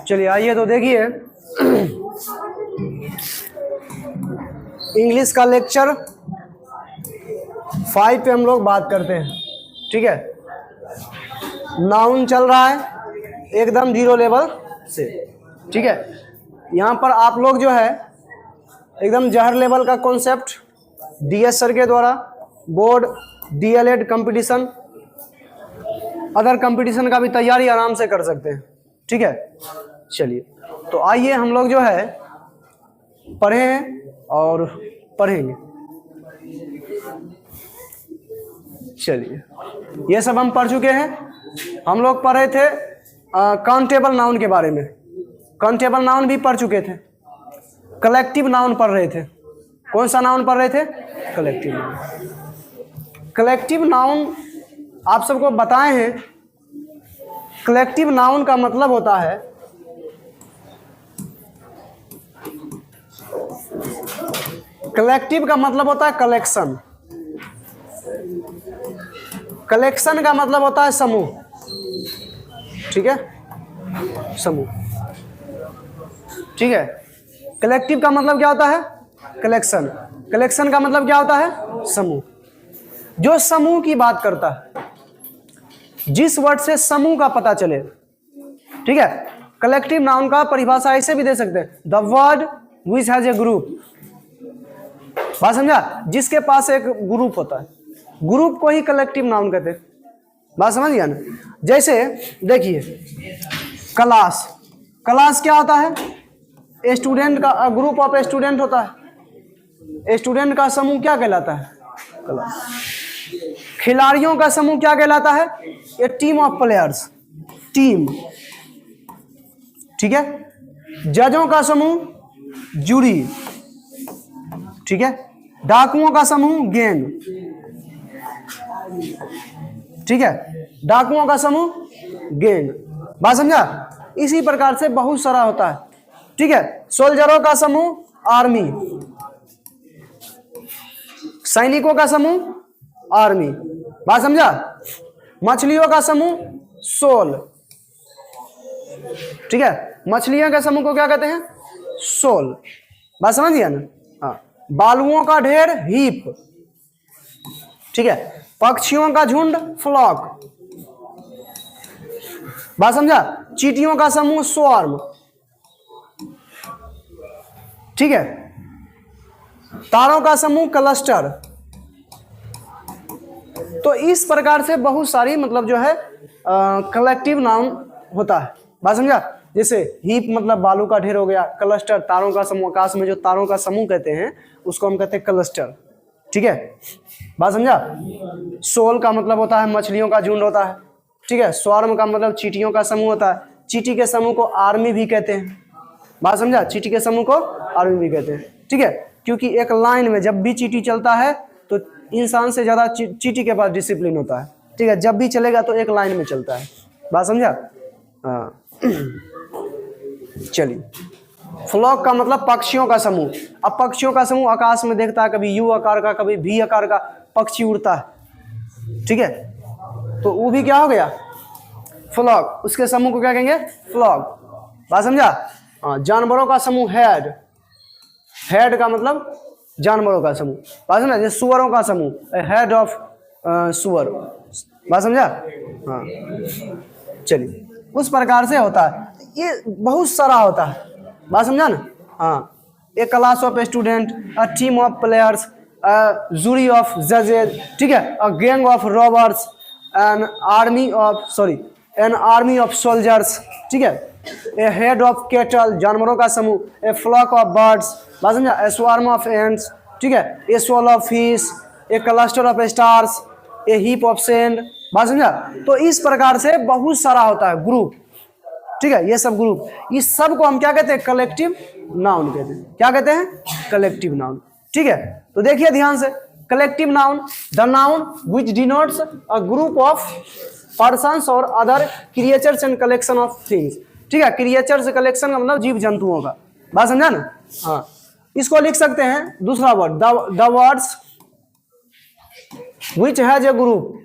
चलिए आइए तो देखिए इंग्लिश का लेक्चर 5 पे हम लोग बात करते हैं। ठीक है, नाउन चल रहा है एकदम 0 लेवल से। ठीक है, यहाँ पर आप लोग जो है एकदम जहर लेवल का कॉन्सेप्ट DS सर के द्वारा board DLED competition other competition का भी तैयारी आराम से कर सकते हैं। ठीक है, चलिए तो आइए हम लोग जो है पढ़ें और पढ़ेंगे। चलिए, ये सब हम पढ़ चुके हैं। हम लोग पढ़ रहे थे काउंटेबल नाउन के बारे में, काउंटेबल नाउन भी पढ़ चुके थे। कलेक्टिव नाउन पढ़ रहे थे। कौन सा नाउन पढ़ रहे थे? Collective noun. कलेक्टिव नाउन आप सबको बताए हैं। कलेक्टिव नाउन का मतलब होता है कलेक्टिव का मतलब होता है कलेक्शन। कलेक्शन का मतलब होता है समूह। ठीक है, समूह। ठीक है, कलेक्टिव का मतलब क्या होता है? कलेक्शन। कलेक्शन का मतलब क्या होता है? समूह। जो समूह की बात करता है, जिस वर्ड से समूह का पता चले। ठीक है, कलेक्टिव नाउन का परिभाषा ऐसे भी दे सकते हैं, the word which has a group. बात समझा? जिसके पास एक ग्रुप होता है, ग्रुप को ही कलेक्टिव नाउन कहते हैं। बात समझ गया ना? जैसे देखिए क्लास, क्लास क्या होता है? स्टूडेंट का ग्रुप ऑफ स्टूडेंट होता है। स्टूडेंट का समूह क्या कहलाता है? क्लास। खिलाड़ियों का समूह क्या कहलाता है? ए टीम ऑफ प्लेयर्स, टीम। ठीक है, जजों का समूह जूरी। ठीक है, डाकुओं का समूह गैंग। ठीक है, डाकुओं का समूह गैंग। बात समझा? इसी प्रकार से बहुत सारा होता है। ठीक है, सोल्जरों का समूह आर्मी, सैनिकों का समूह आर्मी। बात समझा? मछलियों का समूह सोल। ठीक है, मछलियों के समूह को क्या कहते हैं? सोल। बात समझ गया ना? हाँ। बालुओं का ढेर हीप। ठीक है, पक्षियों का झुंड फ्लॉक। बात समझा? चींटियों का समूह स्वार्म। ठीक है, तारों का समूह क्लस्टर। तो इस प्रकार से बहुत सारी मतलब जो है कलेक्टिव नाउन होता है। बात समझा? जैसे हीप मतलब बालू का ढेर हो गया, क्लस्टर तारों का समूह, आकाश में जो तारों का समूह कहते हैं उसको हम कहते हैं क्लस्टर। ठीक है, बात समझा? सोल का मतलब होता है मछलियों का झुंड होता है। ठीक है, स्वार्म का मतलब चींटियों का समूह होता है। चींटी के समूह को आर्मी भी कहते हैं। बात समझा? चींटी के समूह को आर्मी भी कहते हैं। ठीक है, क्योंकि एक लाइन में जब भी चींटी चलता है तो इंसान से ज्यादा चींटी के पास डिसिप्लिन होता है। ठीक है, जब भी चलेगा तो एक लाइन में चलता है। बात समझा? हाँ। चलिए, फ्लॉक का मतलब पक्षियों का समूह। अब पक्षियों का समूह आकाश में देखता है, कभी यू आकार का, कभी भी आकार का पक्षी उड़ता है। ठीक है, तो वो भी क्या हो गया? फ्लॉक। उसके समूह को क्या कहेंगे? फ्लॉक। बात समझा? हाँ। जानवरों का समूह हेड। हेड का मतलब जानवरों का समूह। बात समझा? जैसे सुअरों का समूह, हेड ऑफ सुअर। बात समझा? हाँ। चलिए, उस प्रकार से होता है। ये बहुत सारा होता है। बात समझा ना? हाँ। A class of student, a team of players, jury of जजेज। ठीक है, a gang of robbers, an army of soldiers. ठीक है, ए हेड ऑफ कैटल जानवरों का समूह, ए फ्लॉक ऑफ बर्ड्स। बात समझा? A swarm of ants. ठीक है, a shoal of fish, a cluster of stars, a heap of sand. बात समझा? तो इस प्रकार से बहुत सारा होता है ग्रुप। ठीक है, ये सब ग्रुप, इस सब को हम क्या कहते हैं? कलेक्टिव नाउन कहते हैं। क्या कहते हैं? Collective noun. ठीक है, तो देखिए ध्यान से, collective noun, the noun which denotes a group of persons और other creatures and collection of things. ठीक है, क्रिएचर्स कलेक्शन का मतलब जीव जंतुओं का। बात समझा ना? हाँ। इसको लिख सकते हैं दूसरा word, the words which has a group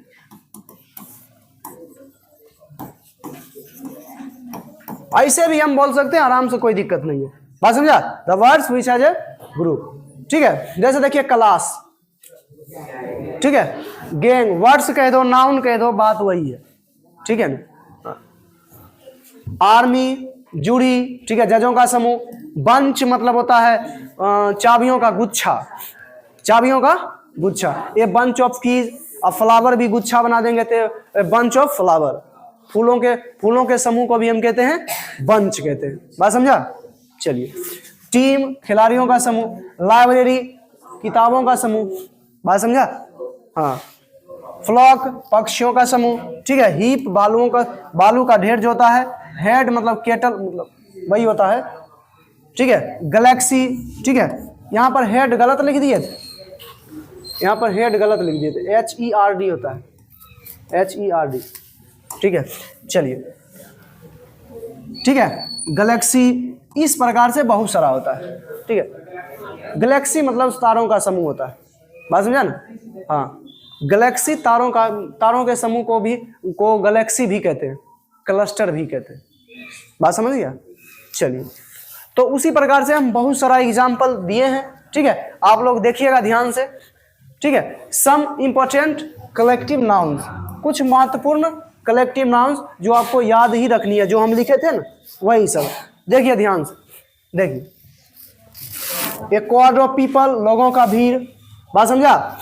ऐसे भी हम बोल सकते हैं आराम से, कोई दिक्कत नहीं है। बात समझा? The words which has a group. ठीक है, जैसे देखिए क्लास, ठीक है, गैंग, वर्ड्स कह दो, नाउन कह दो, बात वही है। ठीक है ना? आर्मी, जूरी, ठीक है, जजों का समूह। बंच मतलब होता है चाबियों का गुच्छा, चाबियों का गुच्छा। A bunch of keys. अब फ्लावर भी गुच्छा बना देंगे तो बंच ऑफ फ्लावर। फूलों के समूह को भी हम कहते हैं बंच कहते हैं। बात समझा? चलिए, टीम, खिलाड़ियों का समूह। लाइब्रेरी, किताबों का समूह। बात समझा? हाँ। फ्लॉक, पक्षियों का समूह। ठीक है, हीप, बालू का ढेर जो होता है। हेड मतलब केटल, मतलब वही होता है। ठीक है, गैलेक्सी। ठीक है, यहाँ पर हेड गलत लिख दिए थे, यहाँ पर हेड गलत लिख दिए थे, HERD होता है, HERD। ठीक है, चलिए, ठीक है, गैलेक्सी इस प्रकार से बहुत सारा होता है। ठीक है, गैलेक्सी मतलब तारों का समूह होता है। बात समझा ना? हाँ, गैलेक्सी तारों के समूह को गैलेक्सी भी कहते हैं, क्लस्टर भी कहते हैं। बात समझ गया? चलिए, तो उसी प्रकार से हम बहुत सारा एग्जाम्पल दिए हैं। ठीक है, आप लोग देखिएगा ध्यान से। ठीक है, सम इंपॉर्टेंट कलेक्टिव नाउन्स, कुछ महत्वपूर्ण कलेक्टिव नाउन्स जो आपको याद ही रखनी है, जो हम लिखे थे ना, वही सब। देखिए ध्यान से, देखिए, ए क्वाड ऑफ पीपल, लोगों का भीड़। बात समझा?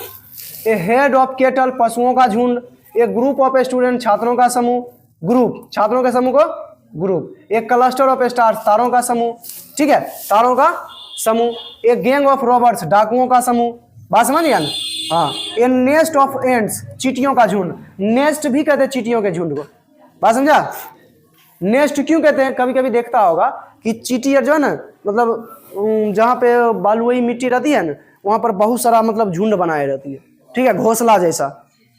ए हेड ऑफ केटल, पशुओं का झुंड। ए ग्रुप ऑफ स्टूडेंट, छात्रों का समूह। ग्रुप, छात्रों के समूह को ग्रुप। एक क्लस्टर ऑफ स्टार्स, तारों का समूह। ठीक है, तारों का समूह। एक गैंग ऑफ रॉबर्ट्स, डाकुओं का समूह। बात समझिए ना? हाँ। ए नेस्ट ऑफ एंड्स, चींटियों का झुंड। नेस्ट भी कहते हैं चींटियों के झुंड को। बात समझा? नेस्ट क्यों कहते हैं? कभी कभी देखता होगा कि चींटियाँ जो है ना, मतलब जहाँ पे बालुई मिट्टी रहती है ना, वहाँ पर बहुत सारा मतलब झुंड बनाए रहती है। ठीक है, घोंसला जैसा।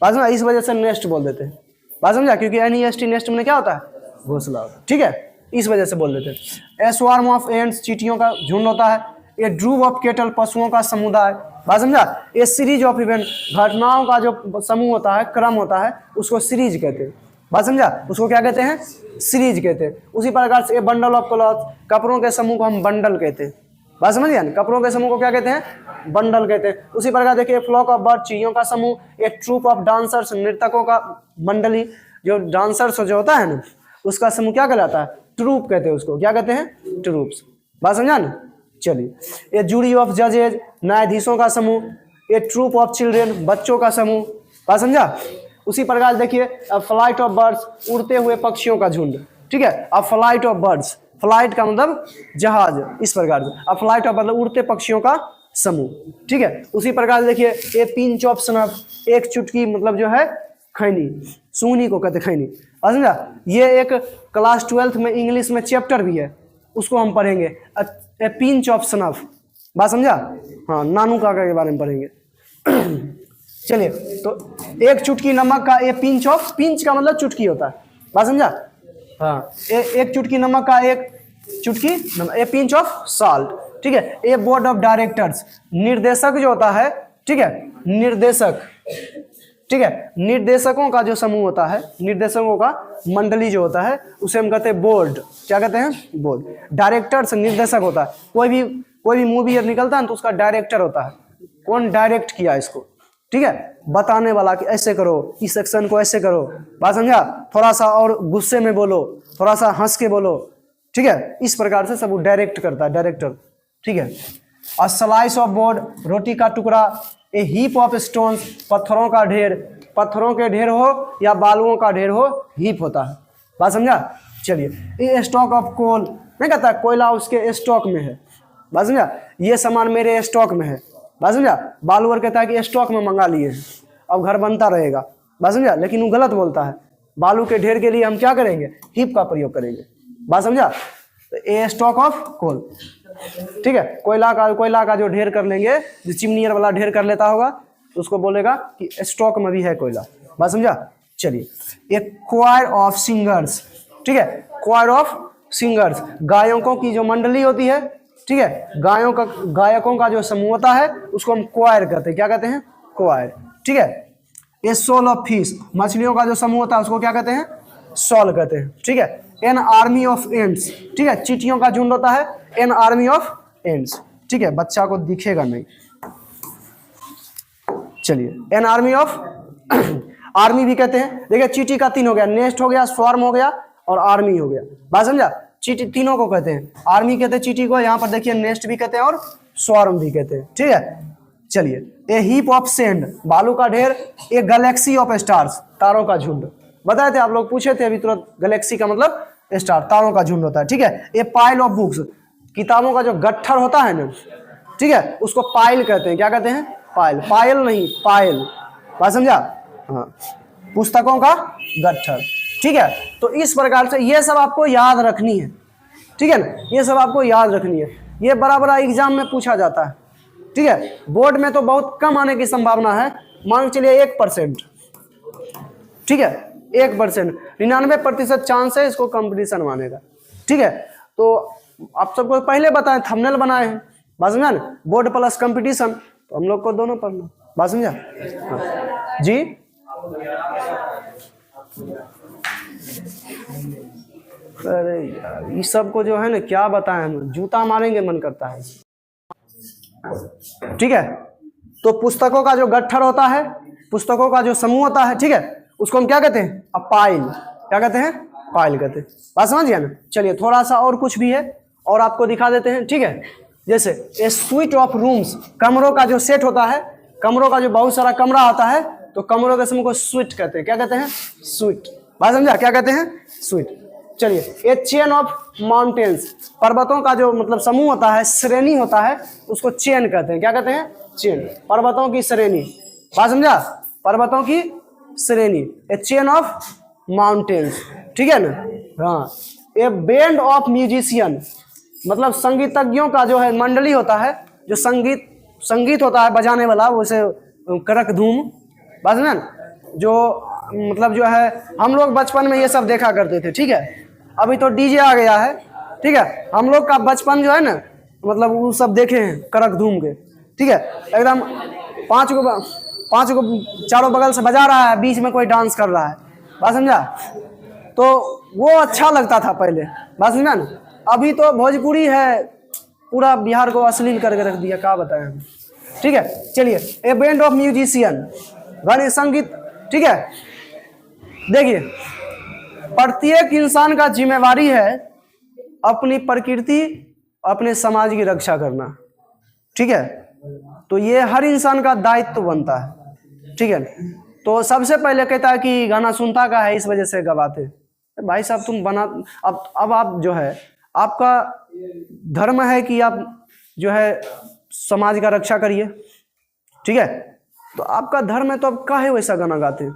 बात समझा? इस वजह से नेस्ट बोल देते हैं। बात समझा? क्योंकि NEST, नेस्ट में क्या होता है? घोंसला होता है। ठीक है, इस वजह से बोल देते हैं। ए स्वार्म ऑफ एंड्स, चींटियों का झुंड होता है। ए ड्रूव ऑफ केटल, पशुओं का समुदाय। बात समझा? ए सीरीज ऑफ इवेंट, घटनाओं का जो समूह होता है, क्रम होता है, उसको सीरीज कहते हैं। बात समझा? उसको क्या कहते हैं? सीरीज कहते हैं। उसी प्रकार से ए बंडल ऑफ क्लॉथ, कपड़ों के समूह को हम बंडल कहते हैं। बात समझिए ना? कपड़ों के समूह को क्या कहते हैं? बंडल कहते हैं। उसी प्रकार देखिए, फ्लॉक ऑफ बर्ड, चिड़ियों का समूह। एक ट्रूप ऑफ डांसर्स, नर्तकों का मंडली। जो डांसर्स जो होता है ना, उसका समूह क्या कहलाता है? ट्रूप कहते हैं उसको। क्या कहते हैं? ट्रूप्स। बात समझा ना? चलिए, ए जूरी ऑफ जजेज, न्यायाधीशों का समूह। ए ट्रूप ऑफ चिल्ड्रेन, बच्चों का समूह। बात समझा? उसी प्रकार देखिए, अ फ्लाइट ऑफ बर्ड्स, उड़ते हुए पक्षियों का झुंड। ठीक है, a flight of birds, flight का मतलब जहाज, इस प्रकार से। अ फ्लाइट ऑफ मतलब उड़ते पक्षियों का समूह। ठीक है, उसी प्रकार देखिए, ए पिंच ऑफ स्नफ, एक चुटकी मतलब जो है खैनी, सूनी को कहते खैनी। समझा? ये एक क्लास 12th में इंग्लिश में चैप्टर भी है, उसको हम पढ़ेंगे, ए पिंच ऑफ स्नफ। बात समझा? हाँ, नानू काका के बारे में पढ़ेंगे। चलिए, तो एक चुटकी नमक का, ए पिंच ऑफ, पिंच का मतलब चुटकी होता है। बात समझा? हाँ, एक चुटकी नमक का, एक चुटकी नमक, ए पिंच ऑफ साल्ट। ठीक है, ए बोर्ड ऑफ डायरेक्टर्स, निर्देशक जो होता है। ठीक है, निर्देशक। ठीक है, निर्देशकों का जो समूह होता है, निर्देशकों का मंडली जो होता है, उसे हम कहते हैं बोर्ड। क्या कहते हैं? बोर्ड। डायरेक्टर्स, निर्देशक होता है। कोई भी मूवी निकलता है तो उसका डायरेक्टर होता है। कौन डायरेक्ट किया इसको? ठीक है, बताने वाला कि ऐसे करो, इस सेक्शन को ऐसे करो। बात समझा? थोड़ा सा और गुस्से में बोलो, थोड़ा सा हंस के बोलो। ठीक है, इस प्रकार से सब डायरेक्ट करता है, डायरेक्टर। ठीक है, अ स्लाइस ऑफ बोर्ड, रोटी का टुकड़ा। ए हीप ऑफ स्टोन्स, पत्थरों का ढेर। पत्थरों के ढेर हो या बालुओं का ढेर हो, हीप होता है। बात समझा? चलिए, ए स्टॉक ऑफ कोल, नहीं कहता कोयला उसके स्टॉक में है। बात समझा? ये सामान मेरे स्टॉक में है। बात समझा? बालूवर कहता है कि स्टॉक में मंगा लिए, अब घर बनता रहेगा। बात समझा? लेकिन वो गलत बोलता है। बालू के ढेर के लिए हम क्या करेंगे? हीप का प्रयोग करेंगे। बात समझा? ए स्टॉक ऑफ कोल। ठीक है, कोयला का जो ढेर कर लेंगे, जो चिमनियर वाला ढेर कर लेता होगा, तो उसको बोलेगा कि स्टॉक में भी है कोयला। बात समझा? चलिए, ए क्वायर ऑफ सिंगर्स। ठीक है, क्वायर ऑफ सिंगर्स, गायकों की जो मंडली होती है। ठीक है, गायकों का जो समूह होता है, उसको हम क्वायर कहते हैं। क्या कहते हैं? क्वायर। ठीक है, ए सोल ऑफ फिश, मछलियों का जो समूह होता है, उसको क्या कहते हैं? सॉल कहते हैं, ठीक है। एन आर्मी ऑफ एंड्स, ठीक है, चींटियों का झुंड होता है एन आर्मी ऑफ एंड्स, ठीक है। बच्चा को दिखेगा नहीं, चलिए एन आर्मी ऑफ आर्मी भी कहते हैं। देखिए चींटी का 3 हो गया, नेस्ट हो गया, स्वार्म हो गया और आर्मी हो गया, बात समझा। चींटी तीनों को कहते हैं, आर्मी कहते हैं चींटी को, यहाँ पर देखिए नेस्ट भी कहते हैं और स्वार्म भी कहते हैं, ठीक है। चलिए ए हीप ऑफ सैंड, बालू का ढेर, ए गैलेक्सी ऑफ स्टार्स, तारों का झुंड। बताए थे आप लोग, पूछे थे अभी तुरंत, गैलेक्सी का मतलब स्टार, तारों का झुंड होता है, ठीक है। ए पाइल ऑफ बुक्स, किताबों का जो गट्ठर होता है ना, ठीक है, उसको पाइल कहते हैं। क्या कहते हैं? पाइल, पायल नहीं पाइल, बात समझा। हाँ, पुस्तकों का गट्ठर, ठीक है। तो इस प्रकार से ये सब आपको याद रखनी है, ठीक है ना, ये सब आपको याद रखनी है। ये बड़ा बड़ा एग्जाम में पूछा जाता है, ठीक है। बोर्ड में तो बहुत कम आने की संभावना है, मान के चलिए 1%, ठीक है, 1%, 99% चांस है इसको कंपटीशन मानेगा, ठीक है। तो आप सबको पहले बताएं, थंबनेल बनाए हैं, बात समझा ना, बोर्ड प्लस कंपटीशन, तो हम लोग को दोनों पढ़ना, बात समझा। हाँ। जी अरे यार ये सब को जो है ना क्या बताएं, हम जूता मारेंगे मन करता है, ठीक है। तो पुस्तकों का जो गट्ठर होता है, पुस्तकों का जो समूह होता है, ठीक है, उसको हम क्या कहते हैं? A pile. क्या कहते हैं? पाइल कहते हैं, बात समझ गया ना। चलिए थोड़ा सा और कुछ भी है और आपको दिखा देते हैं, ठीक है। जैसे ए स्वीट ऑफ रूम्स, कमरों का जो सेट होता है, कमरों का जो बहुत सारा कमरा होता है, तो कमरों के समूह को स्वीट कहते हैं। क्या कहते हैं? स्वीट, बात समझा। क्या कहते हैं? स्वीट। चलिए ए चेन ऑफ माउंटेन्स, पर्वतों का जो मतलब समूह होता है, श्रेणी होता है, उसको चेन कहते हैं। क्या कहते हैं? चेन, पर्वतों की श्रेणी, बात समझा, पर्वतों की श्रेणी, ए चेन ऑफ माउंटेन्स, ठीक है ना। हाँ, ए बैंड ऑफ म्यूजिशियन, मतलब संगीतज्ञों का जो है मंडली होता है, जो संगीत होता है बजाने वाला, वैसे करक धूम, बात समझा ना। जो मतलब जो है हम लोग बचपन में ये सब देखा करते थे, ठीक है। अभी तो डीजे आ गया है, ठीक है। हम लोग का बचपन जो है ना, मतलब वो सब देखे हैं करक धूम के, ठीक है। एकदम पांच को चारों बगल से बजा रहा है, बीच में कोई डांस कर रहा है, बात समझा। तो वो अच्छा लगता था पहले, बात समझा ना। अभी तो भोजपुरी है, पूरा बिहार को अश्लील करके रख दिया, क्या बताएं हम, ठीक है। चलिए ए बैंड ऑफ म्यूजिशियन, गाने संगीत, ठीक है। देखिए प्रत्येक इंसान का जिम्मेवारी है अपनी प्रकृति, अपने समाज की रक्षा करना, ठीक है। तो ये हर इंसान का दायित्व बनता है, ठीक है। तो सबसे पहले कहता है कि गाना सुनता का है, इस वजह से गवाते। भाई साहब तुम बना, अब आप जो है, आपका धर्म है कि आप जो है समाज का रक्षा करिए, ठीक है। तो आपका धर्म है, तो आप काहे वैसा गाना गाते हैं?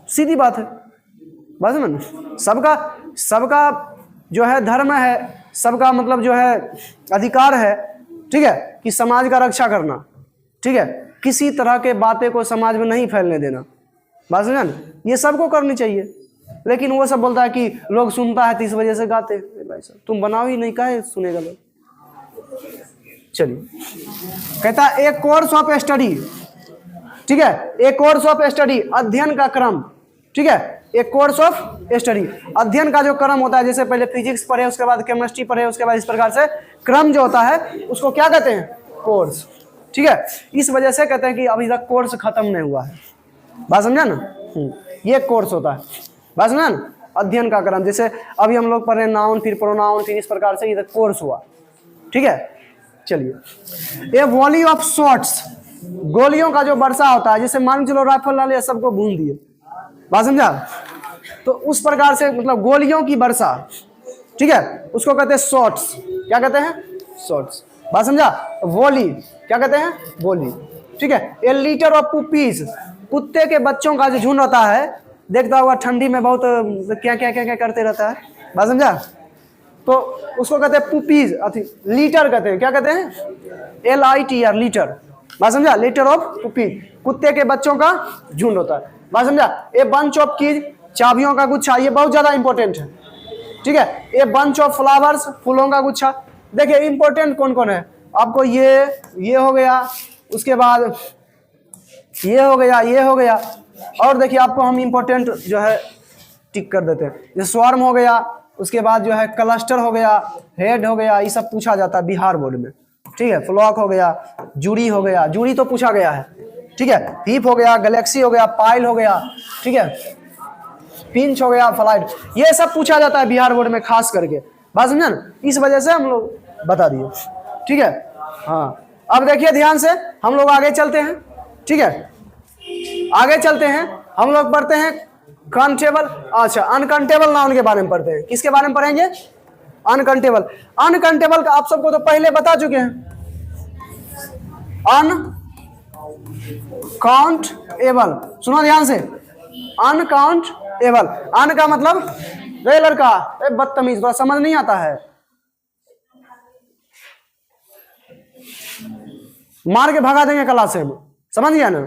सीधी बात है, बस मन। सबका जो है धर्म है, सबका मतलब जो है अधिकार है, ठीक है, कि समाज का रक्षा करना, ठीक है। किसी तरह के बातें को समाज में नहीं फैलने देना, बात समझा ना। ये सबको करनी चाहिए, लेकिन वो सब बोलता है कि लोग सुनता है तो इस वजह से गाते। भाई साहब तुम बनाओ ही नहीं, काहे सुनेगा लोग। चलिए कहता है एक कोर्स ऑफ स्टडी, ठीक है, एक कोर्स ऑफ स्टडी, अध्ययन का क्रम, ठीक है। एक कोर्स ऑफ स्टडी, अध्ययन का जो क्रम होता है, जैसे पहले फिजिक्स पढ़े, उसके बाद केमिस्ट्री पढ़े, उसके बाद इस प्रकार से क्रम जो होता है उसको क्या कहते हैं? कोर्स, ठीक है। इस वजह से कहते हैं कि अभी तक कोर्स खत्म नहीं हुआ है, बात समझा ना। ये कोर्स होता है, बात समझा ना, अध्ययन का क्रम। जैसे अभी हम लोग पढ़ रहे हैं नाउन, फिर प्रोनाउन, फिर इस प्रकार से ये कोर्स हुआ, ठीक है। चलिए ए वॉली ऑफ शॉट्स, गोलियों का जो वर्षा होता है, जैसे मान चलो राइफल डाले सबको भून दिए, बात समझा। तो उस प्रकार से मतलब गोलियों की वर्षा, ठीक है, उसको कहते हैं शॉट्स। क्या कहते हैं? शॉट्स, बात समझा। वॉली क्या कहते हैं? वॉली, ठीक है। ए लीटर ऑफ पुपीज, कुत्ते के बच्चों का जो झुंड होता है, देखता होगा ठंडी में बहुत क्या क्या क्या क्या करते रहता है, बात समझा। तो उसको कहते हैं पुपीज, लीटर कहते हैं। क्या कहते हैं? LITR, लीटर, बात समझा। लीटर ऑफ पुपीज, कुत्ते के बच्चों का झुंड होता है, बात समझा। ए बंच ऑफ कीज, चाबियों का गुच्छा, ये बहुत ज्यादा इंपॉर्टेंट है, ठीक है। ए बंच ऑफ फ्लावर्स, फूलों का गुच्छा। देखिए इंपॉर्टेंट कौन कौन है आपको, ये हो गया, उसके बाद ये हो गया, ये हो गया। और देखिए आपको हम इंपॉर्टेंट जो है टिक कर देते हैं। जैसे स्वार्म हो गया, उसके बाद जो है क्लस्टर हो गया, हेड हो गया, ये सब पूछा जाता है बिहार बोर्ड में, ठीक है। फ्लॉक हो गया, जूरी हो गया, जूरी तो पूछा गया है, ठीक है। हीप हो गया, गैलेक्सी हो गया, पाइल हो गया, ठीक है, पिंच हो गया, फ्लाइट, ये सब पूछा जाता है बिहार बोर्ड में खास करके, बात समझा ना। इस वजह से हम लोग बता दिए, ठीक है। हाँ, अब देखिए ध्यान से, हम लोग आगे चलते हैं, ठीक है। आगे चलते हैं, हम लोग पढ़ते हैं काउंटेबल, अच्छा अनकाउंटेबल नाउन के बारे में पढ़ते हैं। किसके बारे में पढ़ेंगे? अनकाउंटेबल। अनकाउंटेबल का आप सबको तो पहले बता चुके हैं, अनकाउंटेबल, सुनो ध्यान से, अनकाउंटेबल। अन का मतलब रे लड़का, बदतमीज, थोड़ा समझ नहीं आता है, मार के भगा देंगे क्लास से हम, समझ गया ना।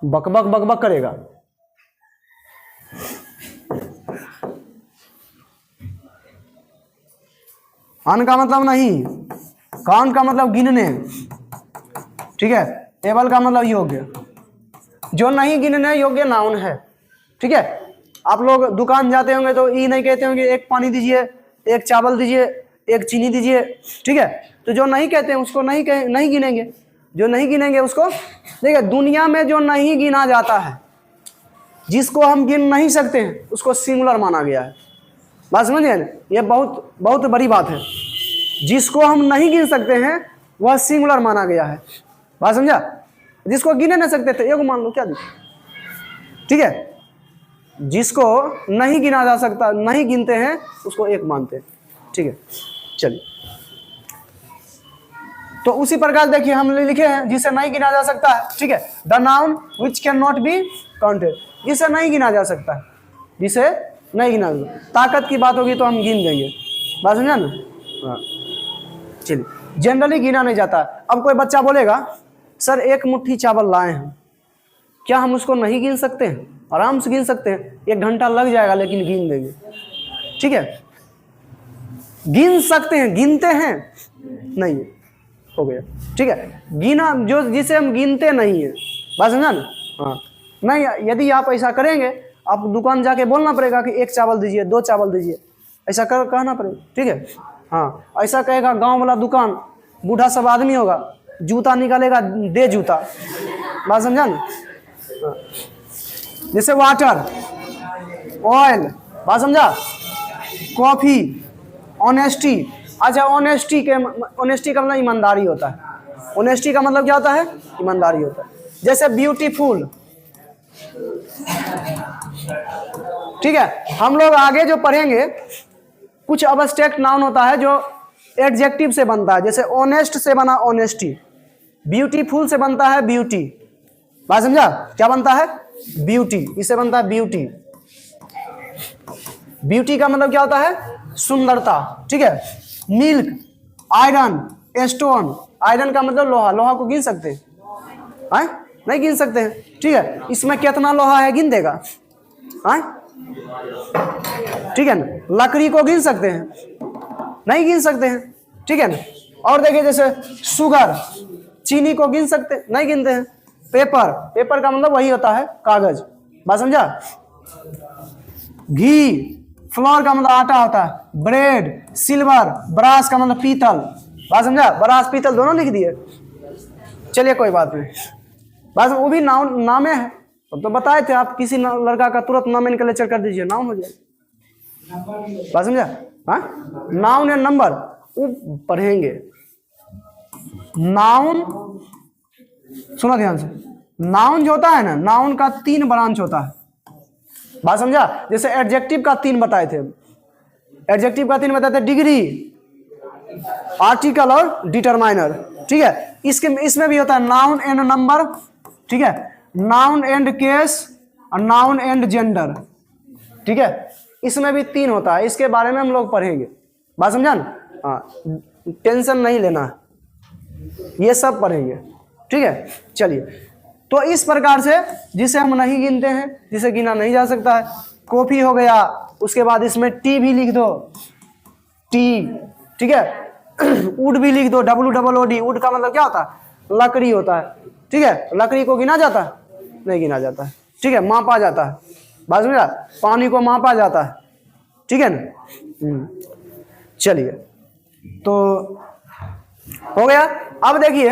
बकबक बकबक करेगा। अन का मतलब नहीं, काउंट का मतलब गिनने, ठीक है। टेबल का मतलब योग्य, जो नहीं गिनने योग्य नाउन है, ठीक है। आप लोग दुकान जाते होंगे तो ये नहीं कहते होंगे एक पानी दीजिए, एक चावल दीजिए, एक चीनी दीजिए, ठीक है। तो जो नहीं कहते हैं उसको नहीं गिनेंगे, जो नहीं गिनेंगे उसको, देखिए दुनिया में जो नहीं गिना जाता है, जिसको हम गिन नहीं सकते हैं, उसको सिंगुलर माना गया है, बात समझिए ना। ये बहुत बहुत बड़ी बात है, जिसको हम नहीं गिन सकते हैं वह सिंगुलर माना गया है, बात समझा। जिसको गिने नहीं सकते थे एगो मान लो, क्या दिक्कत, ठीक है। जिसको नहीं गिना जा सकता, नहीं गिनते हैं, उसको एक मानते हैं, ठीक है। चलिए, तो उसी प्रकार देखिए हम लिखे हैं जिसे नहीं गिना जा सकता है, ठीक है। The noun which can not be counted, जिसे नहीं गिना जा सकता है, जिसे नहीं गिना जा, ताकत की बात होगी तो हम गिन देंगे, बात समझा ना। हाँ, चलिए, जनरली गिना नहीं जाता। अब कोई बच्चा बोलेगा सर एक मुट्ठी चावल लाए हैं, क्या हम उसको नहीं गिन सकते हैं? आराम से गिन सकते हैं, 1 घंटा लग जाएगा लेकिन गिन देंगे, ठीक है। गिन सकते हैं, गिनते हैं नहीं, हो गया, ठीक है। गिना जो जिसे हम गिनते नहीं है, बात समझा ना। हाँ, नहीं, यदि आप ऐसा करेंगे, आप दुकान जाके बोलना पड़ेगा कि 1 चावल दीजिए, 2 चावल दीजिए, ऐसा कहना पड़ेगा, ठीक है। हाँ, ऐसा कहेगा गांव वाला दुकान, बूढ़ा सब आदमी होगा, जूता निकालेगा, दे जूता, बात समझा ना। हाँ। जैसे वाटर, ऑयल, बात समझा, कॉफी, ऑनेस्टी। अच्छा, ऑनेस्टी का मतलब ईमानदारी होता है। ऑनेस्टी का मतलब क्या होता है? ईमानदारी होता है। जैसे ब्यूटीफुल, ठीक है। हम लोग आगे जो पढ़ेंगे कुछ अब्स्ट्रैक्ट नाउन होता है जो एडजेक्टिव से बनता है, जैसे ऑनेस्ट से बना ऑनेस्टी, ब्यूटीफुल से बनता है ब्यूटी, बात समझा। क्या बनता है? ब्यूटी, इससे बनता है ब्यूटी। ब्यूटी का मतलब क्या होता है? सुंदरता, ठीक है। मिल्क, आयरन, स्टोन, आयरन का मतलब लोहा, लोहा को गिन सकते हैं? नहीं गिन सकते हैं, ठीक है। इसमें कितना लोहा है गिन देगा, ठीक है ना। लकड़ी को गिन सकते हैं? नहीं गिन सकते हैं, ठीक है ना। और देखिए जैसे शुगर, चीनी को गिन सकते हैं? नहीं गिनते हैं। पेपर, पेपर का मतलब वही होता है कागज, बात समझा। घी, फ्लोर का मतलब आटा होता है। ब्रेड, सिल्वर, ब्रास का मतलब पीतल, बात समझा। ब्रास पीतल दोनों लिख दिए, चलिए कोई बात नहीं, बस वो भी नाउन नामे है। तो बताए थे आप, किसी लड़का का तुरंत नॉमेनक्लेचर कर दीजिए, नाउन हो जाएगा, बात समझा। हाँ, नाउन एंड नंबर वो पढ़ेंगे। नाउन, सुनो ध्यान से, नाउन जो होता है ना, नाउन का 3 ब्रांच होता है, बात समझा। जैसे एडजेक्टिव का 3 बताए थे, एडजेक्टिव का 3 बताए थे, डिग्री, आर्टिकल और डिटरमाइनर, ठीक है। इसमें भी होता है नाउन एंड नंबर, ठीक है, नाउन एंड केस और नाउन एंड जेंडर, ठीक है। इसमें भी 3 होता है, इसके बारे में हम लोग पढ़ेंगे, बात समझा ना। हाँ, टेंशन नहीं लेना है, ये सब पढ़ेंगे, ठीक है। चलिए, तो इस प्रकार से जिसे हम नहीं गिनते हैं, जिसे गिना नहीं जा सकता है, कॉफी हो गया। उसके बाद इसमें टी भी लिख दो, टी, ठीक है। वुड भी लिख दो, WOOD। वुड का मतलब क्या होता है? लकड़ी होता है, ठीक है, लकड़ी को गिना जाता है? नहीं गिना जाता है, ठीक है, मापा जाता है। बात समझा? पानी को मापा जाता है, ठीक है ना। चलिए, तो हो गया। अब देखिए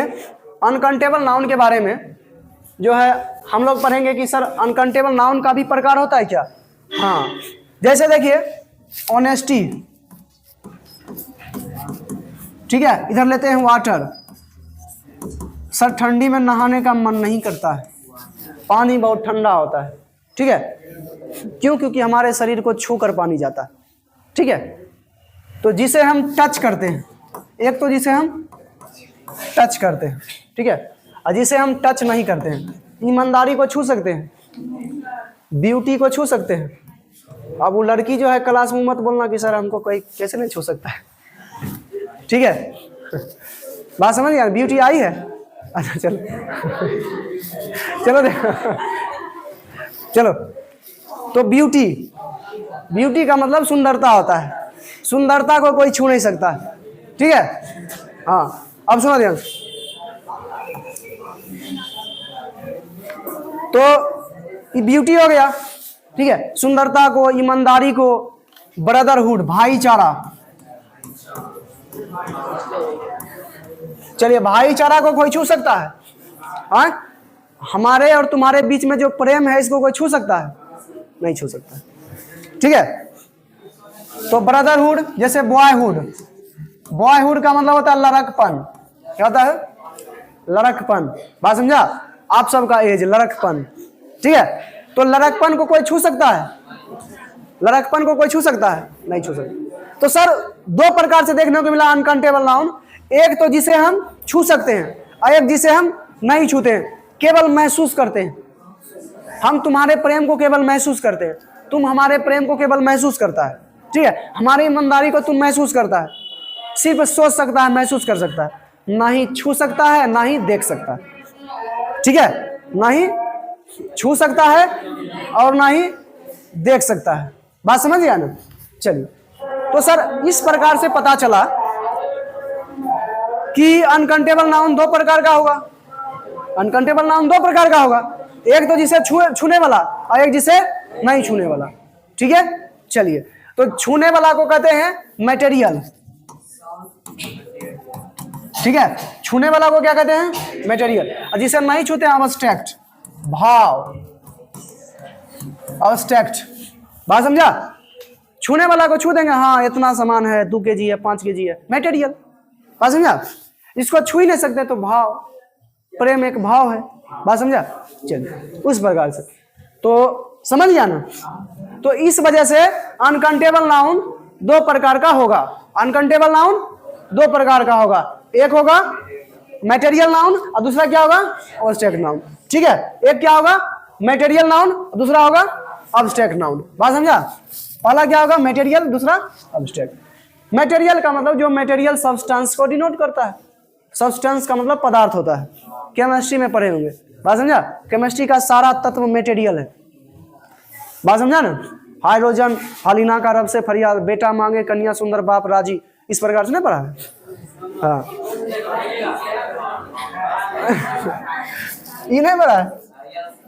अनकाउंटेबल नाउन के बारे में जो है हम लोग पढ़ेंगे कि सर अनकाउंटेबल नाउन का भी प्रकार होता है क्या? हाँ, जैसे देखिए ऑनेस्टी, ठीक है, इधर लेते हैं वाटर। सर ठंडी में नहाने का मन नहीं करता है, पानी बहुत ठंडा होता है, ठीक है, क्यों? क्योंकि हमारे शरीर को छू कर पानी जाता है, ठीक है। तो जिसे हम टच करते हैं, एक तो जिसे हम टच करते हैं, ठीक है, और जिसे हम टच नहीं करते हैं। ईमानदारी को छू सकते हैं, ब्यूटी को छू सकते हैं। अब वो लड़की जो है क्लास में मत बोलना कि सर हमको कोई कैसे नहीं छू सकता है, ठीक है, बात समझ गया? ब्यूटी आई है, अच्छा चलो चलो देखो, चलो, तो ब्यूटी का मतलब सुंदरता होता है, सुंदरता को कोई छू नहीं सकता, ठीक है। हाँ, अब सुनो ध्यान। तो ये ब्यूटी हो गया, ठीक है, सुंदरता को, ईमानदारी को, ब्रदरहुड, भाईचारा। चलिए, भाईचारा को कोई छू सकता है? हाँ, हमारे और तुम्हारे बीच में जो प्रेम है इसको कोई छू सकता है? नहीं छू सकता, ठीक है। तो ब्रदरहुड, जैसे बॉयहुड, बॉयहुड का मतलब होता है लड़कपन। क्या होता है? लड़कपन। बात समझा? आप सबका एज लड़कपन, ठीक है। तो लड़कपन को कोई छू सकता है? लड़कपन को कोई छू सकता है? नहीं छू सकता। तो सर दो प्रकार से देखने को मिला अनकाउंटेबल नाउन, एक तो जिसे हम छू सकते हैं और एक जिसे हम नहीं छूते हैं, केवल महसूस करते हैं। हम तुम्हारे प्रेम को केवल महसूस करते हैं, तुम हमारे प्रेम को केवल महसूस करता है, ठीक है। हमारी ईमानदारी को तुम महसूस करता है, सिर्फ सोच सकता है, महसूस कर सकता है, ना ही छू सकता है ना ही देख सकता है, ठीक है। ना ही छू सकता है और ना ही देख सकता है। बात समझ गया ना? चलिए, तो सर इस प्रकार से पता चला कि अनकाउंटेबल नाउन दो प्रकार का होगा। अनकाउंटेबल नाउन दो प्रकार का होगा, एक तो जिसे छूने वाला और एक जिसे नहीं छूने वाला, ठीक है। चलिए, तो छूने वाला को कहते हैं मटेरियल, ठीक है, छूने वाला को क्या कहते हैं? मटेरियल। और जिसे नहीं छूते हैं अब्स्ट्रैक्ट, भाव, अब्स्ट्रैक्ट। बात समझा? छूने वाला को छू देंगे, हाँ इतना सामान है, 2 kg है, 5 kg है, मटेरियल। बात समझा? इसको छू ही नहीं सकते तो भाव, प्रेम एक भाव है। बात समझा? चलिए, उस प्रकार से तो समझ गया ना? तो इस वजह से अनकाउंटेबल नाउन दो प्रकार का होगा। अनकाउंटेबल नाउन दो प्रकार का होगा, एक होगा मटेरियल नाउन और दूसरा क्या होगा? अब्स्ट्रैक्ट नाउन, ठीक है। एक क्या होगा? मटेरियल नाउन, दूसरा होगा अब्स्ट्रैक्ट नाउन। बात समझा? पहला क्या होगा? मटेरियल, दूसरा अब्स्ट्रैक्ट। मटेरियल का मतलब जो मटेरियल सब्सटेंस को डिनोट करता है। सब्सटेंस का मतलब पदार्थ होता है, केमिस्ट्री में पढ़े होंगे। बात समझा? केमिस्ट्री का सारा तत्व मटेरियल है। बात समझा ना? हाइड्रोजन हालिना का रब से फरियाद, बेटा मांगे कन्या सुंदर बाप राजी, इस प्रकार से नहीं पढ़ा है? हाँ ये नहीं पढ़ा है?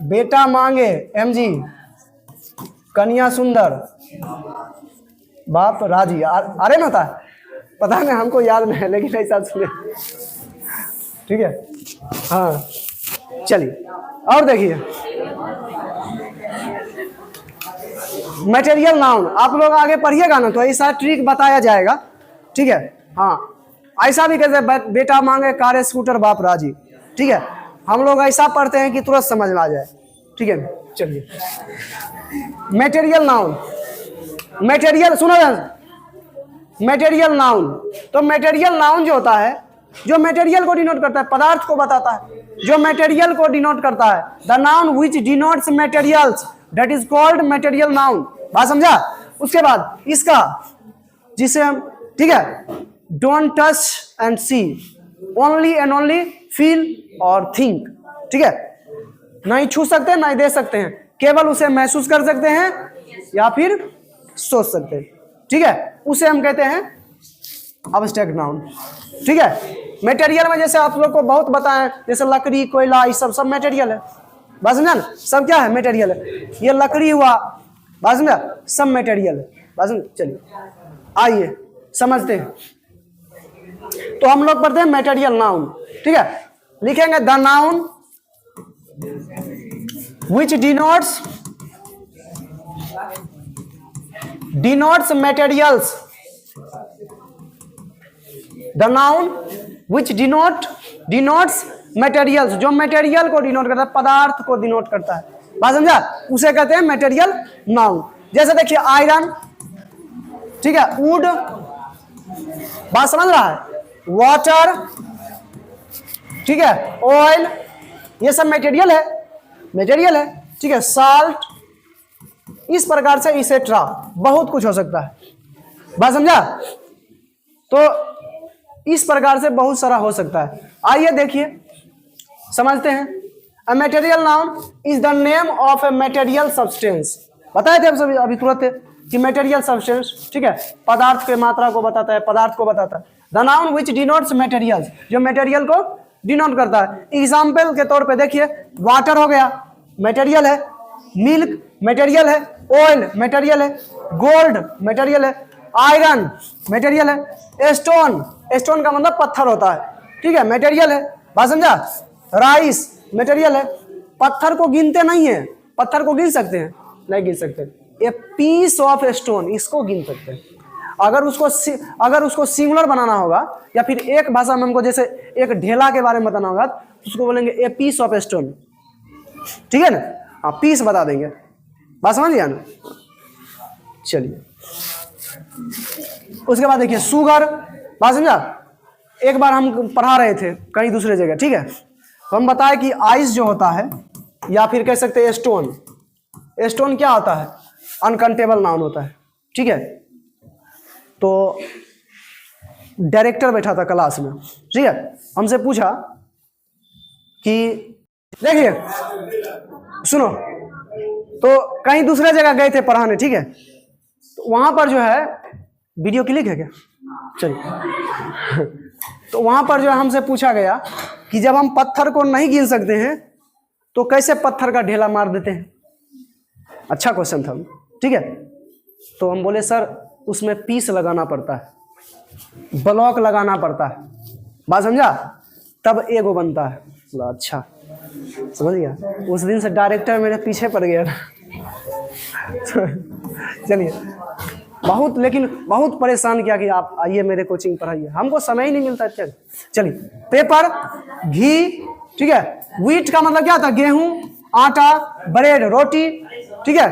बेटा मांगे MG, कन्या सुंदर बाप राजी, अरे ना था, पता नहीं, हमको याद नहीं है लेकिन ऐसा सुने, ठीक है। हाँ, चलिए और देखिए मटेरियल नाउन आप लोग आगे पढ़िएगा ना तो ऐसा ट्रिक बताया जाएगा, ठीक है। हाँ, ऐसा भी कहते हैं बेटा मांगे कार स्कूटर बाप राजी, ठीक है। हम लोग ऐसा पढ़ते हैं कि तुरंत समझ में आ जाए, ठीक है। चलिए, मटेरियल नाउन, मटेरियल सुनो ना, मटेरियल नाउन, तो मटेरियल नाउन जो होता है, जो मटेरियल को डिनोट करता है, पदार्थ को बताता है, जो मटेरियल को डिनोट करता है, the noun which denotes materials that is called material noun. बात समझा? उसके बाद इसका जिसे हम, ठीक है, don't touch and see, only and only feel और थिंक, ठीक है। नहीं छू सकते, नहीं दे सकते हैं, केवल उसे महसूस कर सकते हैं या फिर सोच सकते हैं, ठीक है। उसे हम कहते हैं अब्स्ट्रैक्ट नाउन। ठीक है, मटेरियल में जैसे आप लोग को बहुत बताएं, जैसे लकड़ी, कोयला, ये सब मटेरियल है, बात समझा ना, सब क्या है, मटेरियल है। ये लकड़ी हुआ, बात समझा, सब मटेरियल है, बात समझ। चलिए आइए समझते हैं। तो हम लोग पढ़ते हैं मटेरियल नाउन। ठीक है, लिखेंगे the noun which denotes materials, the noun which denotes materials, जो मटेरियल को डिनोट करता है, पदार्थ को डिनोट करता है, बात समझा, उसे कहते हैं मटेरियल नाउन। जैसे देखिए आयरन, ठीक है, वुड, बात समझ रहा है, वाटर, ठीक है, ऑयल, ये सब मटेरियल है, मटेरियल है। ठीक है, साल्ट, इस प्रकार से इसेट्रा बहुत कुछ हो सकता है, बात समझा। तो इस प्रकार से बहुत सारा हो सकता है। आइए देखिए समझते हैं। A material noun is the name of a material substance. बताए थे हम सभी अभी तुरंत कि मटेरियल सब्सटेंस, ठीक है, पदार्थ के मात्रा को बताता है, पदार्थ को बताता है। The noun which denotes material, जो मटेरियल को डिनोट करता है। एग्जाम्पल के तौर पे देखिए, वाटर हो गया, मटेरियल है, मिल्क मटेरियल है, ऑयल मटेरियल है, गोल्ड मटेरियल है, आयरन मटेरियल है, स्टोन, स्टोन का मतलब पत्थर होता है, ठीक है, मटेरियल है, बात समझा। राइस मटेरियल है। पत्थर को गिनते नहीं है, पत्थर को गिन सकते हैं, नहीं गिन सकते। ए पीस ऑफ स्टोन, इसको गिन सकते हैं। अगर उसको सिंगुलर बनाना होगा या फिर एक भाषा में हमको जैसे एक ढेला के बारे में बताना होगा तो उसको बोलेंगे ए पीस ऑफ स्टोन, ठीक है ना, हाँ पीस बता देंगे, बात समझ लिया ना। चलिए उसके बाद देखिए शुगर, बात समझा। एक बार हम पढ़ा रहे थे कहीं दूसरे जगह, ठीक है, तो हम बताए कि आइस जो होता है या फिर कह सकते हैं स्टोन, स्टोन क्या होता है, अनकाउंटेबल नाउन होता है, ठीक है। तो डायरेक्टर बैठा था क्लास में, ठीक है, हमसे पूछा कि देखिए सुनो, तो कहीं दूसरे जगह गए थे पढ़ाने, ठीक है, तो वहां पर जो है वीडियो क्लिक है क्या, चलिए तो वहां पर जो है हमसे पूछा गया कि जब हम पत्थर को नहीं गिन सकते हैं तो कैसे पत्थर का ढेला मार देते हैं। अच्छा क्वेश्चन था, ठीक है। तो हम बोले सर उसमें पीस लगाना पड़ता है, ब्लॉक लगाना पड़ता है, बात समझा, तब एगो बनता है। बोला अच्छा, समझ गया। उस दिन से डायरेक्टर मेरे पीछे पड़ गया था। चलिए बहुत, लेकिन बहुत परेशान किया कि आप आइए मेरे कोचिंग पढ़ाइए, हमको समय ही नहीं मिलता। चलिए पेपर, घी, ठीक है, व्हीट का मतलब क्या था, गेहूं, आटा, ब्रेड, रोटी, ठीक है।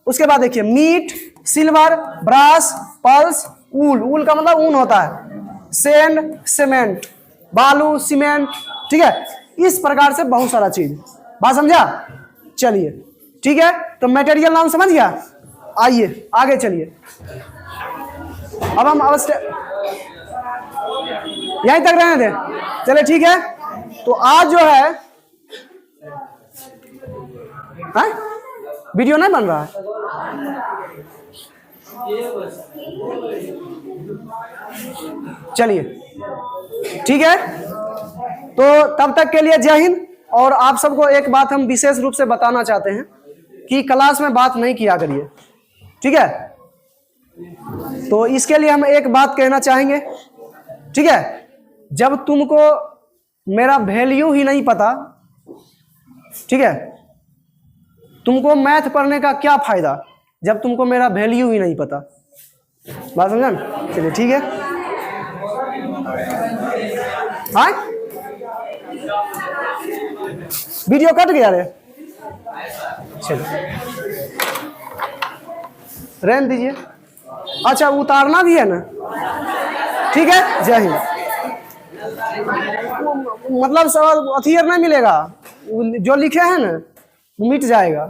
उसके बाद देखिए मीट, सिल्वर, ब्रास, पल्स, ऊल, ऊल का मतलब ऊन होता है, सैंड, सीमेंट, बालू, सीमेंट, ठीक है। इस प्रकार से बहुत सारा चीज, बात समझा। चलिए ठीक है, तो मटेरियल नाम समझ गया। आइए आगे चलिए, अब हम अवश्य यहीं तक रहने दें, चलिए ठीक है। तो आज जो है वीडियो नहीं बन रहा है, चलिए ठीक है। तो तब तक के लिए जय हिंद। और आप सबको एक बात हम विशेष रूप से बताना चाहते हैं कि क्लास में बात नहीं किया करिए, ठीक है। तो इसके लिए हम एक बात कहना चाहेंगे, ठीक है, जब तुमको मेरा वैल्यू ही नहीं पता, ठीक है, तुमको मैथ पढ़ने का क्या फायदा जब तुमको मेरा वैल्यू ही नहीं पता, बात समझा ना। चलिए ठीक है, हाँ वीडियो कट गया रे, चलिए रहने दीजिए। अच्छा उतारना भी है ना, ठीक है, जय हिंद। मतलब सवाल अथियर नहीं मिलेगा, जो लिखे हैं ना मिट जाएगा।